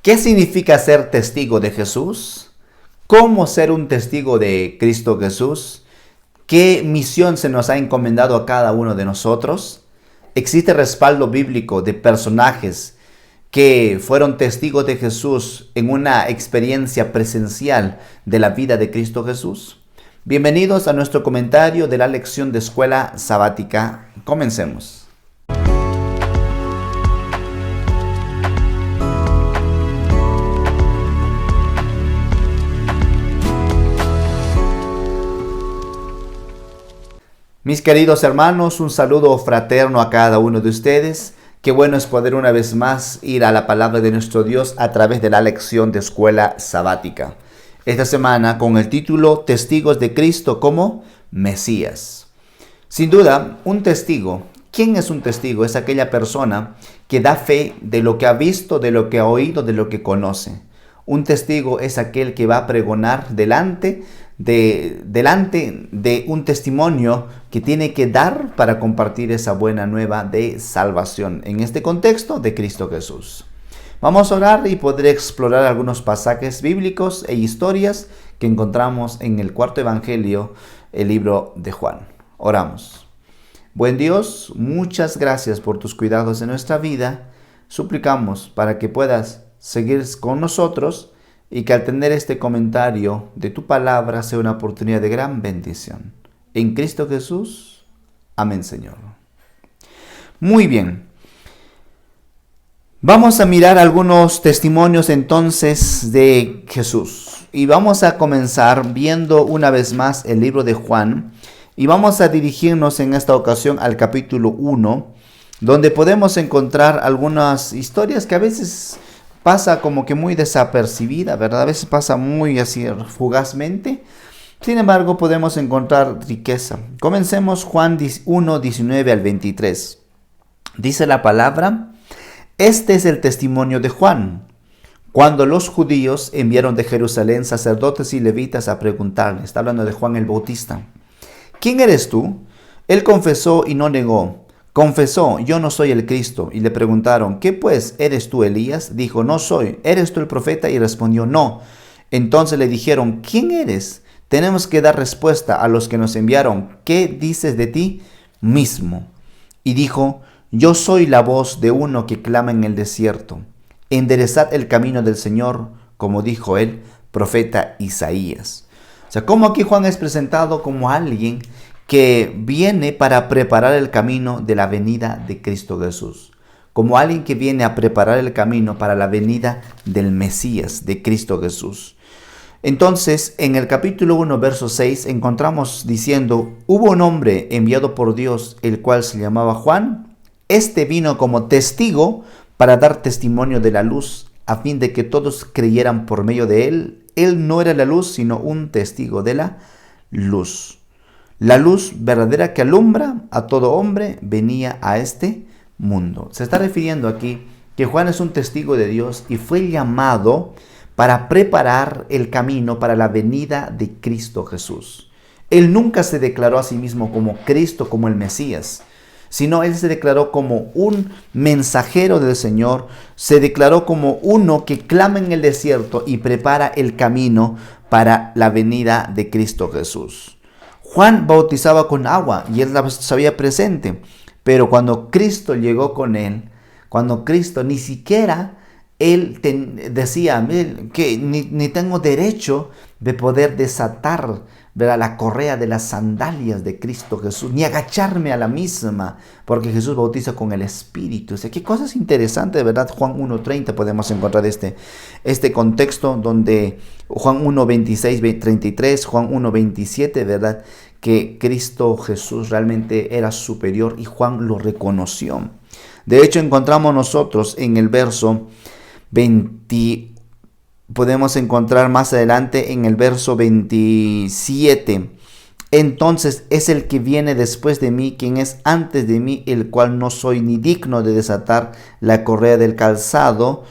¿Qué significa ser testigo de Jesús? ¿Cómo ser un testigo de Cristo Jesús? ¿Qué misión se nos ha encomendado a cada uno de nosotros? ¿Existe respaldo bíblico de personajes que fueron testigos de Jesús en una experiencia presencial de la vida de Cristo Jesús? Bienvenidos a nuestro comentario de la lección de escuela sabática. Comencemos. Mis queridos hermanos, un saludo fraterno a cada uno de ustedes. Qué bueno es poder una vez más ir a la palabra de nuestro Dios a través de la lección de escuela sabática. Esta semana con el título Testigos de Cristo como Mesías. Sin duda, un testigo. ¿Quién es un testigo? Es aquella persona que da fe de lo que ha visto, de lo que ha oído, de lo que conoce. Un testigo es aquel que va a pregonar delante de un testimonio que tiene que dar para compartir esa buena nueva de salvación, en este contexto de Cristo Jesús. Vamos a orar y poder explorar algunos pasajes bíblicos e historias que encontramos en el cuarto evangelio, el libro de Juan. Oramos. Buen Dios, muchas gracias por tus cuidados en nuestra vida. Suplicamos para que puedas seguir con nosotros y que al tener este comentario de tu palabra sea una oportunidad de gran bendición. En Cristo Jesús. Amén, Señor. Muy bien. Vamos a mirar algunos testimonios entonces de Jesús. Y vamos a comenzar viendo una vez más el libro de Juan. Y vamos a dirigirnos en esta ocasión al capítulo 1, donde podemos encontrar algunas historias que a veces pasa como que muy desapercibida, ¿verdad? A veces pasa muy así fugazmente. Sin embargo, podemos encontrar riqueza. Comencemos Juan 1, 19 al 23. Dice la palabra: Este es el testimonio de Juan. Cuando los judíos enviaron de Jerusalén sacerdotes y levitas a preguntarle, está hablando de Juan el Bautista, ¿quién eres tú? Él confesó y no negó. Confesó, yo no soy el Cristo. Y le preguntaron, ¿qué pues? ¿Eres tú Elías? Dijo, no soy. ¿Eres tú el profeta? Y respondió, no. Entonces le dijeron, ¿quién eres? Tenemos que dar respuesta a los que nos enviaron. ¿Qué dices de ti mismo? Y dijo, yo soy la voz de uno que clama en el desierto. Enderezad el camino del Señor, como dijo el profeta Isaías. O sea, como aquí Juan es presentado como alguien que viene para preparar el camino de la venida de Cristo Jesús, como alguien que viene a preparar el camino para la venida del Mesías, de Cristo Jesús. Entonces, en el capítulo 1, verso 6, encontramos diciendo, hubo un hombre enviado por Dios, el cual se llamaba Juan. Este vino como testigo para dar testimonio de la luz, a fin de que todos creyeran por medio de él. Él no era la luz, sino un testigo de la luz. La luz verdadera que alumbra a todo hombre venía a este mundo. Se está refiriendo aquí que Juan es un testigo de Dios y fue llamado para preparar el camino para la venida de Cristo Jesús. Él nunca se declaró a sí mismo como Cristo, como el Mesías, sino él se declaró como un mensajero del Señor, se declaró como uno que clama en el desierto y prepara el camino para la venida de Cristo Jesús. Juan bautizaba con agua y él la sabía presente, pero cuando Cristo llegó con él, cuando Cristo ni siquiera él decía que ni tengo derecho de poder desatar, ¿verdad?, la correa de las sandalias de Cristo Jesús, ni agacharme a la misma, porque Jesús bautiza con el Espíritu. O sea, qué cosas interesantes, ¿verdad? Juan 1.30 podemos encontrar este contexto donde Juan 1.26, 33, Juan 1.27, ¿verdad?, que Cristo Jesús realmente era superior y Juan lo reconoció. De hecho, encontramos nosotros en el verso 20, podemos encontrar más adelante en el verso 27. Entonces es el que viene después de mí, quien es antes de mí, el cual no soy ni digno de desatar la correa del calzado.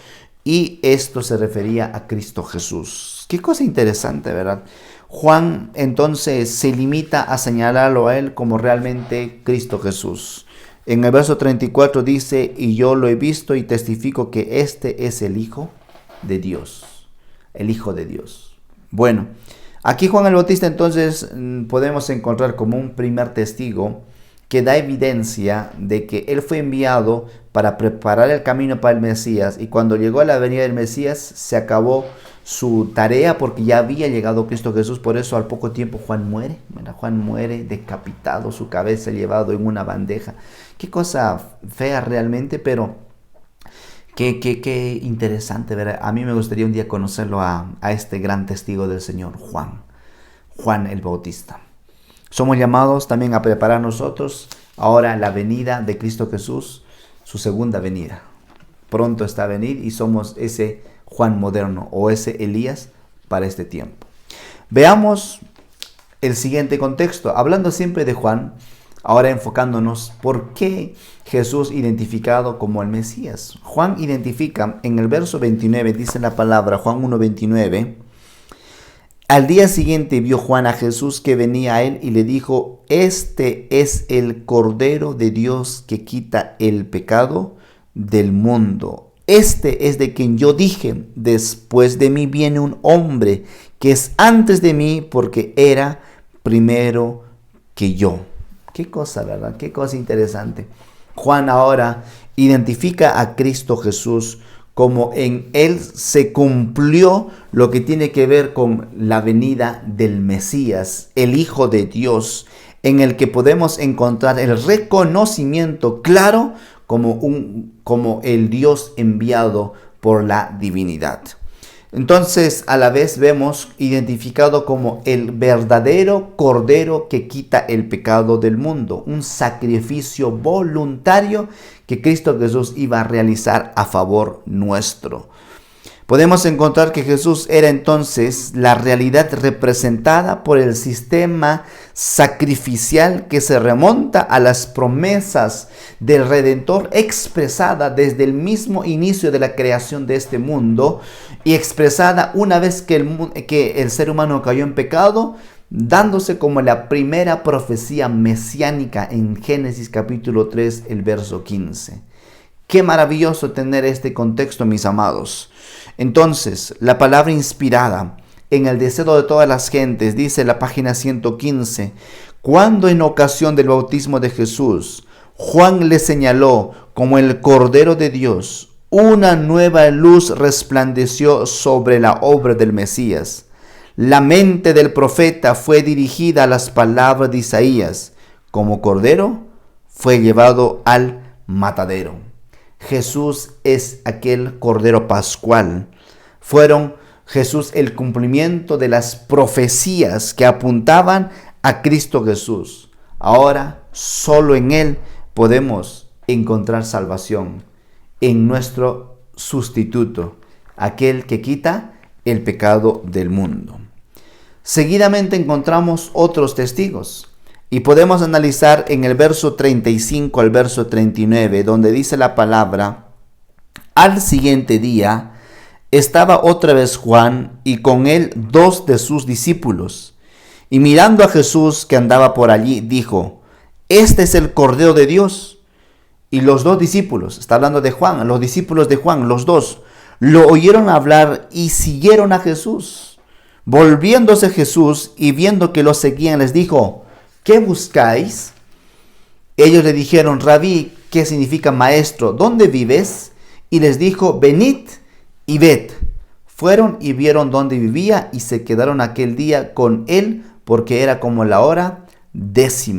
Y esto se refería a Cristo Jesús. Qué cosa interesante, ¿verdad? Juan entonces se limita a señalarlo a él como realmente Cristo Jesús. En el verso 34 dice, y yo lo he visto y testifico que este es el Hijo de Dios, el Hijo de Dios. Bueno, aquí Juan el Bautista entonces podemos encontrar como un primer testigo que da evidencia de que él fue enviado para preparar el camino para el Mesías, y cuando llegó a la venida del Mesías se acabó su tarea porque ya había llegado Cristo Jesús. Por eso al poco tiempo Juan muere. Juan muere decapitado, su cabeza llevado en una bandeja. Qué cosa fea realmente, pero qué interesante, ¿verdad? A mí me gustaría un día conocerlo a este gran testigo del Señor, Juan el Bautista. Somos llamados también a preparar nosotros ahora la venida de Cristo Jesús, su segunda venida. Pronto está a venir y somos ese Juan moderno o ese Elías para este tiempo. Veamos el siguiente contexto. Hablando siempre de Juan, ahora enfocándonos por qué Jesús identificado como el Mesías. Juan identifica en el verso 29, dice la palabra, Juan 1:29. Al día siguiente vio Juan a Jesús que venía a él y le dijo: este es el Cordero de Dios que quita el pecado del mundo. Este es de quien yo dije: después de mí viene un hombre que es antes de mí, porque era primero que yo. Qué cosa, ¿verdad? Qué cosa interesante. Juan ahora identifica a Cristo Jesús como en él se cumplió lo que tiene que ver con la venida del Mesías, el Hijo de Dios, en el que podemos encontrar el reconocimiento claro como el Dios enviado por la divinidad. Entonces, a la vez vemos identificado como el verdadero Cordero que quita el pecado del mundo, un sacrificio voluntario que Cristo Jesús iba a realizar a favor nuestro. Podemos encontrar que Jesús era entonces la realidad representada por el sistema sacrificial que se remonta a las promesas del Redentor expresada desde el mismo inicio de la creación de este mundo y expresada una vez que el ser humano cayó en pecado, dándose como la primera profecía mesiánica en Génesis capítulo 3, el verso 15. Qué maravilloso tener este contexto, mis amados. Entonces, la palabra inspirada en el deseo de todas las gentes, dice la página 115, cuando en ocasión del bautismo de Jesús, Juan le señaló como el Cordero de Dios, una nueva luz resplandeció sobre la obra del Mesías. La mente del profeta fue dirigida a las palabras de Isaías, como cordero fue llevado al matadero. Jesús es aquel Cordero Pascual. Fueron Jesús el cumplimiento de las profecías que apuntaban a Cristo Jesús. Ahora solo en Él podemos encontrar salvación, en nuestro sustituto, aquel que quita el pecado del mundo. Seguidamente encontramos otros testigos. Y podemos analizar en el verso 35 al verso 39, donde dice la palabra: al siguiente día estaba otra vez Juan y con él 2 de sus discípulos. Y mirando a Jesús que andaba por allí, dijo: este es el Cordero de Dios. Y los 2 discípulos, está hablando de Juan, los discípulos de Juan, los 2, lo oyeron hablar y siguieron a Jesús. Volviéndose Jesús y viendo que lo seguían, les dijo: ¿qué buscáis? Ellos le dijeron: Rabí, ¿qué significa maestro? ¿Dónde vives? Y les dijo: venid y ved. Fueron y vieron dónde vivía y se quedaron aquel día con él, porque era como la hora 10.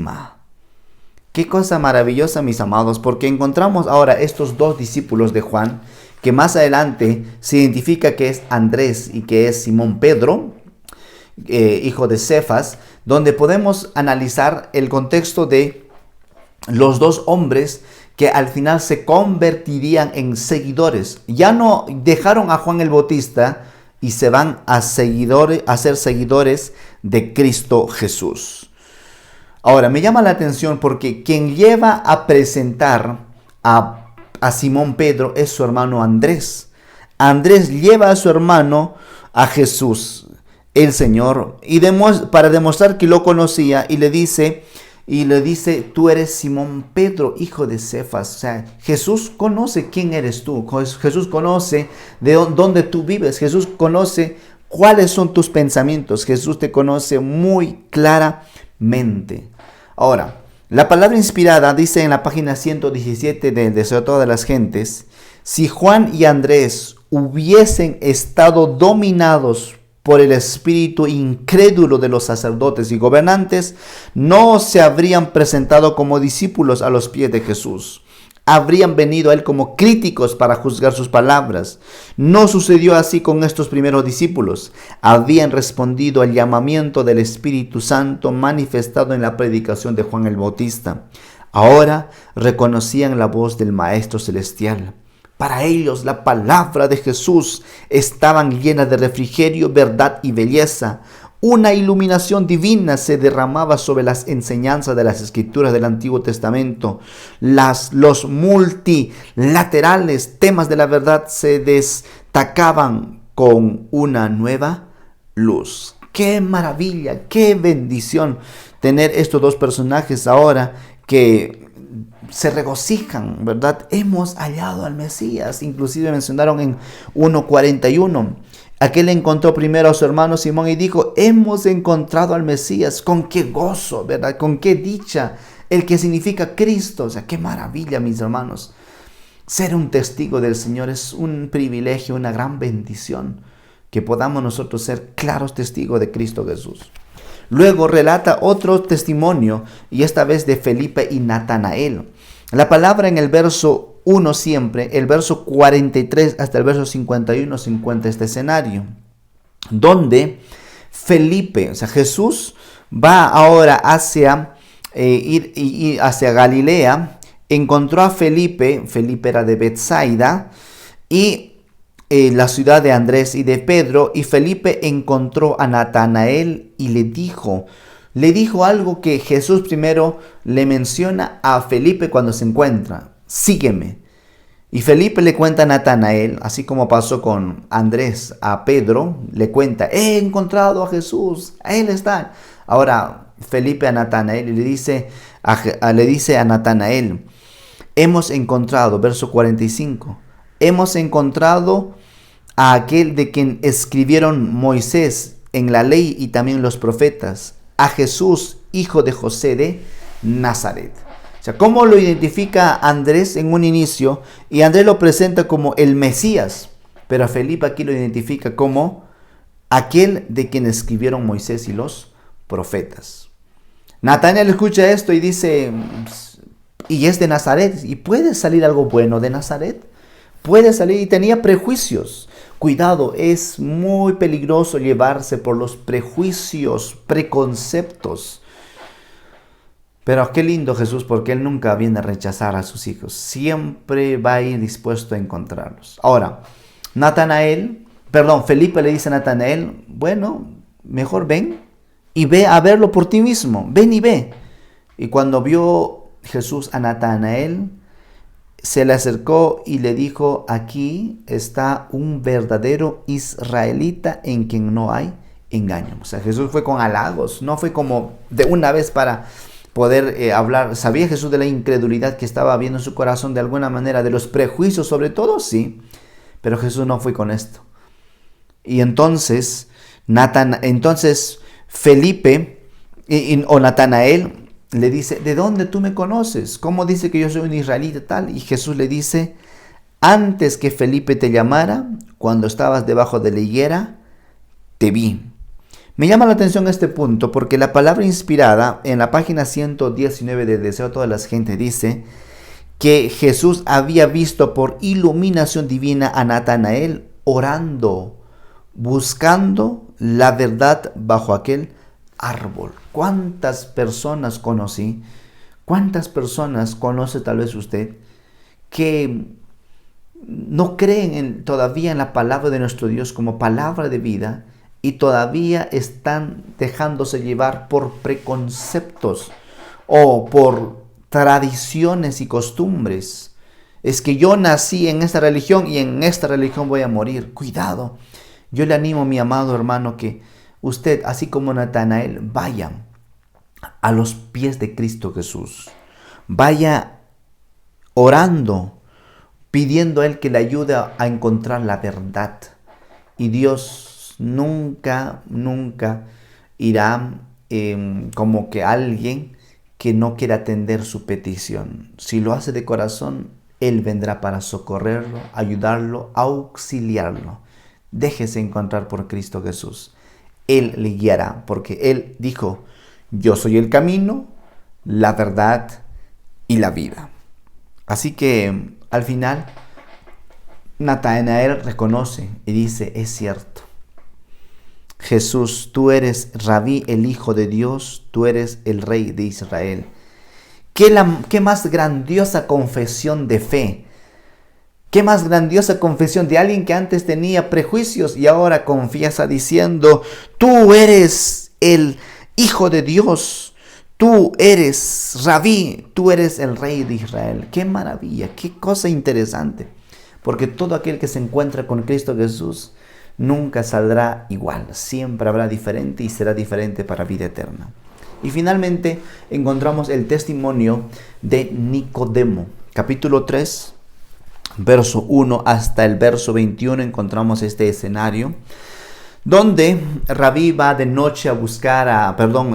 Qué cosa maravillosa, mis amados, porque encontramos ahora estos 2 discípulos de Juan, que más adelante se identifica que es Andrés y que es Simón Pedro, hijo de Cefas, donde podemos analizar el contexto de los 2 hombres que al final se convertirían en seguidores. Ya no dejaron a Juan el Bautista y se van a ser seguidores de Cristo Jesús. Ahora, me llama la atención porque quien lleva a presentar a Simón Pedro es su hermano Andrés. Andrés lleva a su hermano a Jesús, el Señor, y para demostrar que lo conocía, y le dice: y le dice, tú eres Simón Pedro, hijo de Cefas. O sea, Jesús conoce quién eres tú. Jesús conoce de dónde tú vives. Jesús conoce cuáles son tus pensamientos. Jesús te conoce muy claramente. Ahora, la palabra inspirada dice en la página 117 del Deseo de todas las gentes, si Juan y Andrés hubiesen estado dominados por el espíritu incrédulo de los sacerdotes y gobernantes, no se habrían presentado como discípulos a los pies de Jesús. Habrían venido a él como críticos para juzgar sus palabras. No sucedió así con estos primeros discípulos. Habían respondido al llamamiento del Espíritu Santo manifestado en la predicación de Juan el Bautista. Ahora reconocían la voz del Maestro Celestial. Para ellos la palabra de Jesús estaban llena de refrigerio, verdad y belleza. Una iluminación divina se derramaba sobre las enseñanzas de las Escrituras del Antiguo Testamento. Los multilaterales temas de la verdad se destacaban con una nueva luz. ¡Qué maravilla! ¡Qué bendición tener estos dos personajes ahora que se regocijan, ¿verdad? Hemos hallado al Mesías. Inclusive mencionaron en 1:41. Aquel encontró primero a su hermano Simón y dijo, hemos encontrado al Mesías. Con qué gozo, ¿verdad? Con qué dicha, el que significa Cristo. O sea, qué maravilla, mis hermanos. Ser un testigo del Señor es un privilegio, una gran bendición. Que podamos nosotros ser claros testigos de Cristo Jesús. Luego relata otro testimonio, y esta vez de Felipe y Natanael. La palabra en el verso 1 siempre, el verso 43 hasta el verso 51 se encuentra este escenario, donde Felipe, o sea, Jesús va ahora hacia hacia Galilea, encontró a Felipe era de Betsaida, y la ciudad de Andrés y de Pedro, y Felipe encontró a Natanael y le dijo algo que Jesús primero le menciona a Felipe cuando se encuentra, sígueme. Y Felipe le cuenta a Natanael, así como pasó con Andrés a Pedro, le cuenta, he encontrado a Jesús, él está. Ahora Felipe a Natanael y le dice a Natanael, hemos encontrado, verso 45, hemos encontrado a aquel de quien escribieron Moisés en la ley y también los profetas, a Jesús, hijo de José de Nazaret. O sea, ¿cómo lo identifica Andrés en un inicio? Y Andrés lo presenta como el Mesías, pero a Felipe aquí lo identifica como aquel de quien escribieron Moisés y los profetas. Natanael escucha esto y dice, y es de Nazaret, ¿y puede salir algo bueno de Nazaret? Puede salir, y tenía prejuicios. Cuidado, es muy peligroso llevarse por los prejuicios, preconceptos. Pero qué lindo Jesús, porque Él nunca viene a rechazar a sus hijos. Siempre va a ir dispuesto a encontrarlos. Ahora, Felipe le dice a Natanael, bueno, mejor ven y ve a verlo por ti mismo. Ven y ve. Y cuando vio Jesús a Natanael, se le acercó y le dijo, aquí está un verdadero israelita en quien no hay engaño. O sea, Jesús fue con halagos, no fue como de una vez para poder hablar. ¿Sabía Jesús de la incredulidad que estaba habiendo en su corazón de alguna manera, de los prejuicios sobre todo? Sí, pero Jesús no fue con esto. Y entonces, Felipe o Natanael le dice, ¿de dónde tú me conoces? ¿Cómo dice que yo soy un israelita tal? Y Jesús le dice, antes que Felipe te llamara, cuando estabas debajo de la higuera, te vi. Me llama la atención este punto porque la palabra inspirada en la página 119 de Deseo a todas las gentes dice que Jesús había visto por iluminación divina a Natanael orando, buscando la verdad bajo aquel árbol. ¿Cuántas personas conocí? ¿Cuántas personas conoce tal vez usted que no creen todavía en la palabra de nuestro Dios como palabra de vida y todavía están dejándose llevar por preconceptos o por tradiciones y costumbres? Es que yo nací en esta religión y en esta religión voy a morir. Cuidado. Yo le animo, mi amado hermano, que usted, así como Natanael, vaya a los pies de Cristo Jesús. Vaya orando, pidiendo a Él que le ayude a encontrar la verdad. Y Dios nunca irá como que alguien que no quiera atender su petición. Si lo hace de corazón, Él vendrá para socorrerlo, ayudarlo, auxiliarlo. Déjese encontrar por Cristo Jesús. Él le guiará, porque Él dijo: yo soy el camino, la verdad y la vida. Así que al final Natanael reconoce y dice: es cierto, Jesús, tú eres Rabí, el Hijo de Dios, tú eres el Rey de Israel. ¿Qué más grandiosa confesión de fe? ¿Qué más grandiosa confesión de alguien que antes tenía prejuicios y ahora confiesa diciendo: tú eres el Hijo de Dios, tú eres Rabí, tú eres el Rey de Israel? ¡Qué maravilla! ¡Qué cosa interesante! Porque todo aquel que se encuentra con Cristo Jesús nunca saldrá igual, siempre habrá diferente y será diferente para vida eterna. Y finalmente encontramos el testimonio de Nicodemo, capítulo 3, verso 1 hasta el verso 21. Encontramos este escenario donde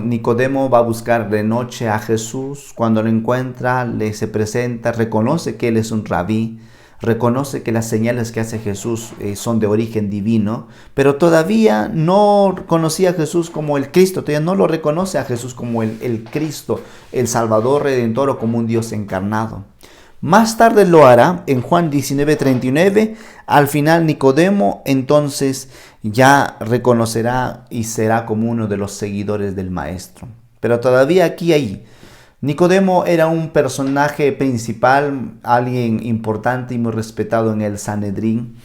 Nicodemo va a buscar de noche a Jesús. Cuando lo encuentra, se presenta, reconoce que él es un rabí, reconoce que las señales que hace Jesús son de origen divino, pero todavía no conocía a Jesús como el Cristo, todavía no lo reconoce a Jesús como el Cristo, el Salvador Redentor, o como un Dios encarnado. Más tarde lo hará en Juan 19:39. Al final Nicodemo entonces ya reconocerá y será como uno de los seguidores del Maestro. Pero todavía ahí, Nicodemo era un personaje principal, alguien importante y muy respetado en el Sanedrín.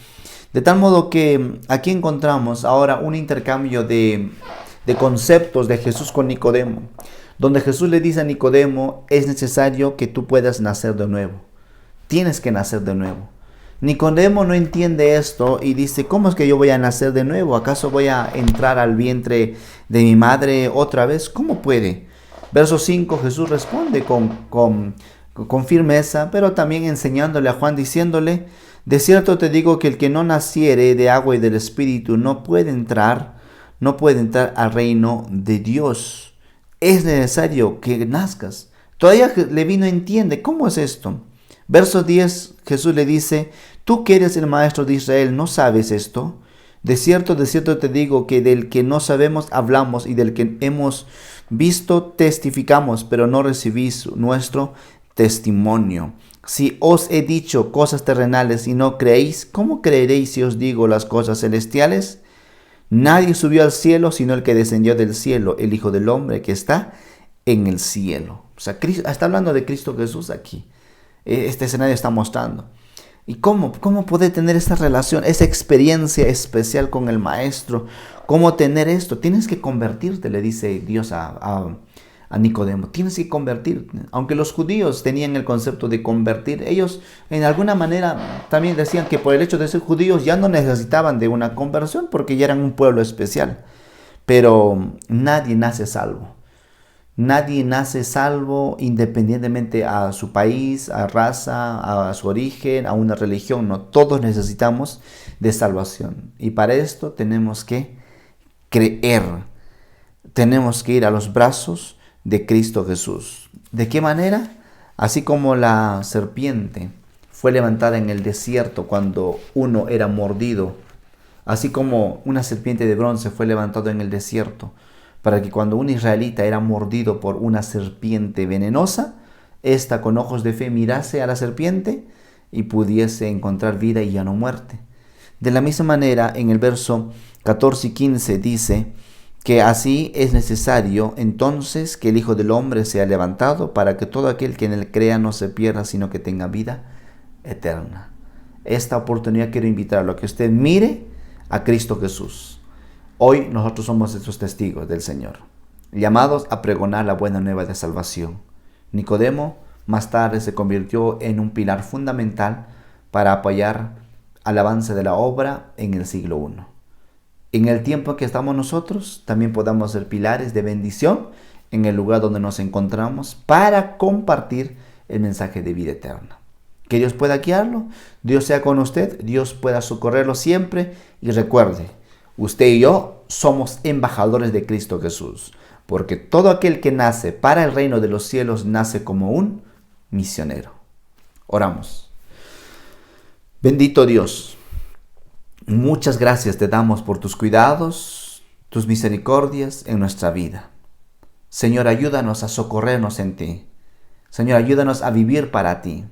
De tal modo que aquí encontramos ahora un intercambio de conceptos de Jesús con Nicodemo, donde Jesús le dice a Nicodemo: es necesario que tú puedas nacer de nuevo. Tienes que nacer de nuevo. Nicodemo no entiende esto y dice: ¿cómo es que yo voy a nacer de nuevo? ¿Acaso voy a entrar al vientre de mi madre otra vez? ¿Cómo puede? Verso 5, Jesús responde con firmeza, pero también enseñándole a Juan, diciéndole: de cierto te digo que el que no naciere de agua y del Espíritu no puede entrar al reino de Dios. Es necesario que nazcas. Todavía Leví no entiende cómo es esto. Verso 10, Jesús le dice: tú que eres el maestro de Israel, ¿no sabes esto? De cierto te digo que del que no sabemos hablamos, y del que hemos visto testificamos, pero no recibís nuestro testimonio. Si os he dicho cosas terrenales y no creéis, ¿cómo creeréis si os digo las cosas celestiales? Nadie subió al cielo sino el que descendió del cielo, el Hijo del Hombre que está en el cielo. O sea, está hablando de Cristo Jesús aquí. Este escenario está mostrando. ¿Y cómo poder tener esta relación, esa experiencia especial con el Maestro? ¿Cómo tener esto? Tienes que convertirte, le dice Dios a Nicodemo. Tienes que convertirte. Aunque los judíos tenían el concepto de convertir, ellos en alguna manera también decían que por el hecho de ser judíos ya no necesitaban de una conversión, porque ya eran un pueblo especial. Pero nadie nace salvo. Nadie nace salvo independientemente a su país, a raza, a su origen, a una religión. No, todos necesitamos de salvación. Y para esto tenemos que creer. Tenemos que ir a los brazos de Cristo Jesús. ¿De qué manera? Así como la serpiente fue levantada en el desierto cuando uno era mordido. Así como una serpiente de bronce fue levantada en el desierto, para que cuando un israelita era mordido por una serpiente venenosa, ésta con ojos de fe mirase a la serpiente y pudiese encontrar vida y ya no muerte. De la misma manera, en el verso 14 y 15 dice que así es necesario entonces que el Hijo del Hombre sea levantado, para que todo aquel que en él crea no se pierda, sino que tenga vida eterna. Esta oportunidad quiero invitarlo a que usted mire a Cristo Jesús. Hoy nosotros somos estos testigos del Señor, llamados a pregonar la buena nueva de salvación. Nicodemo más tarde se convirtió en un pilar fundamental para apoyar al avance de la obra en el siglo I. En el tiempo en que estamos nosotros, también podamos ser pilares de bendición en el lugar donde nos encontramos para compartir el mensaje de vida eterna. Que Dios pueda guiarlo, Dios sea con usted, Dios pueda socorrerlo siempre. Y recuerde, usted y yo somos embajadores de Cristo Jesús, porque todo aquel que nace para el reino de los cielos nace como un misionero. Oramos. Bendito Dios, muchas gracias te damos por tus cuidados, tus misericordias en nuestra vida. Señor, ayúdanos a socorrernos en ti. Señor, ayúdanos a vivir para ti.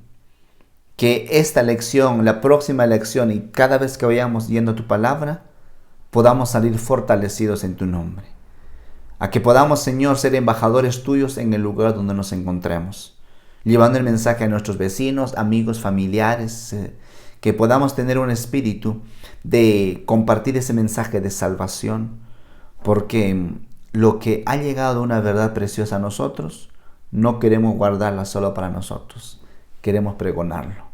Que esta lección, la próxima lección y cada vez que vayamos yendo a tu palabra, podamos salir fortalecidos en tu nombre. A que podamos, Señor, ser embajadores tuyos en el lugar donde nos encontremos, llevando el mensaje a nuestros vecinos, amigos, familiares, que podamos tener un espíritu de compartir ese mensaje de salvación, porque lo que ha llegado una verdad preciosa a nosotros, no queremos guardarla solo para nosotros, queremos pregonarlo.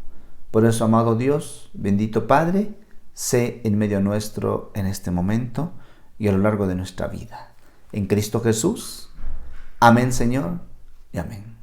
Por eso, amado Dios, bendito Padre, sé en medio nuestro en este momento y a lo largo de nuestra vida. En Cristo Jesús. Amén, Señor, y amén.